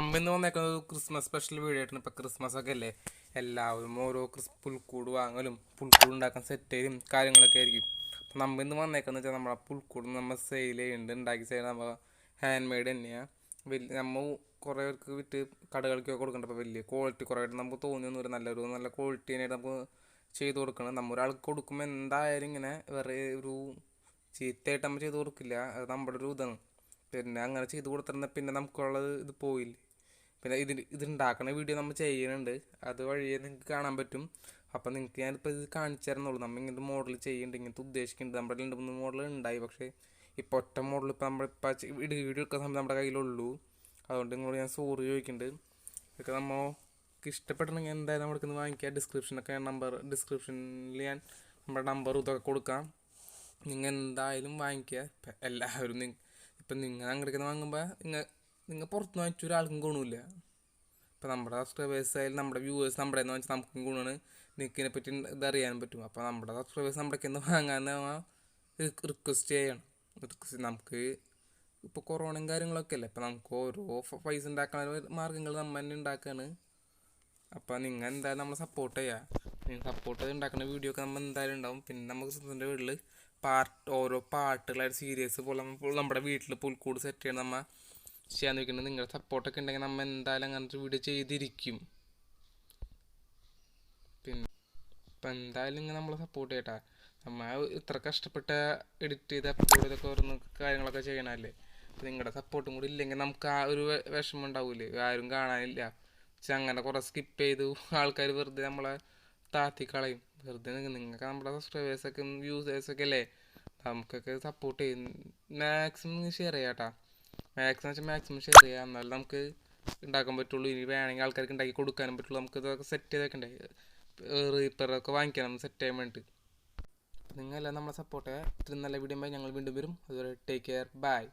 നമ്മ ഇന്ന് വന്നേക്കുന്നത് ക്രിസ്മസ് സ്പെഷ്യൽ വീഡിയോ ആയിട്ടാണ്. ഇപ്പം ക്രിസ്മസ് ഒക്കെ അല്ലേ, എല്ലാവരും ഓരോ പുൽക്കൂട് വാങ്ങലും പുൽക്കൂട് ഉണ്ടാക്കാൻ സെറ്റ് ചെയ്യും കാര്യങ്ങളൊക്കെ ആയിരിക്കും. അപ്പം നമ്മ ഇന്ന് വന്നേക്കുന്നത് വെച്ചാൽ നമ്മളെ പുൽക്കൂട് നമ്മൾ സെയിൽ ചെയ്യുന്നുണ്ട്. ഉണ്ടാക്കി സെയിൽ നമ്മൾ ഹാൻഡ് മെയ്ഡ് തന്നെയാണ്. നമ്മൾ കുറേ പേർക്ക് വിറ്റ് കടകൾക്കൊക്കെ കൊടുക്കേണ്ട. അപ്പോൾ വലിയ ക്വാളിറ്റി കുറേ ആയിട്ട് നമുക്ക് തോന്നിയൊന്നുമില്ല. നല്ല ക്വാളിറ്റി തന്നെയായിട്ട് നമുക്ക് ചെയ്ത് കൊടുക്കണം. നമ്മൾ ഒരാൾക്ക് കൊടുക്കുമ്പോൾ എന്തായാലും ഇങ്ങനെ വേറെ ഒരു ചീത്തയായിട്ട് നമ്മൾ ചെയ്ത് കൊടുക്കില്ല. അത് നമ്മുടെ ഒരു ഇതാണ്. പിന്നെ അങ്ങനെ ചെയ്ത് കൊടുത്തിരുന്നാൽ പിന്നെ നമുക്കുള്ളത് ഇത് പോയില്ലേ. പിന്നെ ഇതുണ്ടാക്കുന്ന വീഡിയോ നമ്മൾ ചെയ്യുന്നുണ്ട്, അത് വഴിയേ നിങ്ങൾക്ക് കാണാൻ പറ്റും. അപ്പം നിങ്ങൾക്ക് ഞാനിപ്പോൾ ഇത് കാണിച്ചു തരുന്നുള്ളൂ. നമ്മൾ ഇങ്ങനത്തെ മോഡൽ ചെയ്യുന്നുണ്ട്, ഇങ്ങനത്തെ ഉദ്ദേശിക്കുന്നുണ്ട്. നമ്മുടെ 2-3 മോഡൽ ഉണ്ടായി, പക്ഷേ ഇപ്പോൾ ഒറ്റ മോഡൽ ഇപ്പോൾ നമ്മളിപ്പോൾ വീഡിയോ എടുക്കുന്ന സമയത്ത് നമ്മുടെ കയ്യിലുള്ളൂ. അതുകൊണ്ട് നിങ്ങളോട് ഞാൻ സോറി ചോദിക്കുന്നുണ്ട്. ഇതൊക്കെ നമുക്ക് ഇഷ്ടപ്പെട്ടിട്ടുണ്ടെങ്കിൽ എന്തായാലും നമ്മുടെ അടുത്ത് വാങ്ങിക്കുക. ഡിസ്ക്രിപ്ഷനിൽ ഞാൻ നമ്മുടെ നമ്പറും ഇതൊക്കെ കൊടുക്കാം. നിങ്ങൾ എന്തായാലും വാങ്ങിക്കുക. ഇപ്പം എല്ലാവരും ഇപ്പം നിങ്ങൾ അങ്ങോട്ടേക്ക് വാങ്ങുമ്പോൾ നിങ്ങൾ പുറത്ത് വാങ്ങിച്ച ഒരാൾക്കും ഗുണമില്ല. ഇപ്പം നമ്മുടെ സബ്സ്ക്രൈബേഴ്സ് ആയാലും നമ്മുടെ വ്യൂവേഴ്സ് നമ്മുടെ എന്ന് വെച്ചാൽ നമുക്കും ഗുണമാണ്. നിങ്ങൾക്ക് ഇതിനെപ്പറ്റി ഇതറിയാനും പറ്റും. അപ്പോൾ നമ്മുടെ സബ്സ്ക്രൈബേഴ്സ് നമ്മുടെ നിന്ന് വാങ്ങാൻ റിക്വസ്റ്റ് ചെയ്യണം. നമുക്ക് ഇപ്പോൾ കൊറോണയും കാര്യങ്ങളൊക്കെ അല്ലേ, അപ്പോൾ നമുക്ക് ഓരോ പൈസ ഉണ്ടാക്കുന്ന മാർഗ്ഗങ്ങൾ നമ്മൾ തന്നെ ഉണ്ടാക്കുകയാണ്. അപ്പോൾ നിങ്ങൾ എന്തായാലും നമ്മളെ സപ്പോർട്ട് ചെയ്യുക. നിങ്ങൾ സപ്പോർട്ട് ചെയ്ത് ഉണ്ടാക്കുന്ന വീഡിയോ ഒക്കെ നമ്മൾ എന്തായാലും ഉണ്ടാവും. പിന്നെ നമുക്ക് സുഹൃത്തിൻ്റെ വീട്ടിൽ ഓരോ പാട്ടുകളായിട്ട് സീരീസ് പോലെ നമ്മുടെ വീട്ടിൽ പുൽക്കൂട് സെറ്റ് ചെയ്യണം നമ്മൾ ചെയ്യാൻ നിൽക്കുന്നത്. നിങ്ങളുടെ സപ്പോർട്ടൊക്കെ ഉണ്ടെങ്കിൽ നമ്മൾ എന്തായാലും അങ്ങനത്തെ വീഡിയോ ചെയ്തിരിക്കും. പിന്നെ ഇപ്പം എന്തായാലും നിങ്ങൾ നമ്മളെ സപ്പോർട്ട് ചെയ്യട്ടാ. നമ്മൾ ഇത്ര കഷ്ടപ്പെട്ട എഡിറ്റ് ചെയ്ത് അപ്ലോഡ് ചെയ്തൊക്കെ ഓരോന്ന് കാര്യങ്ങളൊക്കെ ചെയ്യണമല്ലേ. അപ്പം നിങ്ങളുടെ സപ്പോർട്ടും കൂടി ഇല്ലെങ്കിൽ നമുക്ക് ആ ഒരു വിഷമം ഉണ്ടാവില്ലേ, ആരും കാണാനില്ല. പക്ഷെ അങ്ങനെ കുറേ സ്കിപ്പ് ചെയ്തു ആൾക്കാർ വെറുതെ നമ്മളെ താത്തി കളയും. വെറുതെ നിങ്ങൾക്ക് നമ്മുടെ സബ്സ്ക്രൈബേഴ്സൊക്കെ വ്യൂസേഴ്സൊക്കെ അല്ലേ, നമുക്കൊക്കെ സപ്പോർട്ട് ചെയ്യും. മാക്സിമം ഷെയർ ചെയ്യാം കേട്ടോ. മാക്സിമം ഷെയർ ചെയ്യാം, എന്നാലും നമുക്ക് ഉണ്ടാക്കാൻ പറ്റുള്ളൂ. ഇനി വേണമെങ്കിൽ ആൾക്കാർക്ക് ഉണ്ടാക്കി കൊടുക്കാനും പറ്റുള്ളൂ. നമുക്ക് ഇതൊക്കെ സെറ്റ് ചെയ്തൊക്കെ റീപ്പറൊക്കെ വാങ്ങിക്കണം സെറ്റ് ചെയ്യാൻ വേണ്ടിയിട്ട്. നിങ്ങളെല്ലാം നമ്മളെ സപ്പോർട്ട് ചെയ്യുക. ഇത്രയും നല്ല വീഡിയോ ഞങ്ങൾ വീണ്ടും വരും. അതുപോലെ ടേക്ക് കെയർ, ബൈ.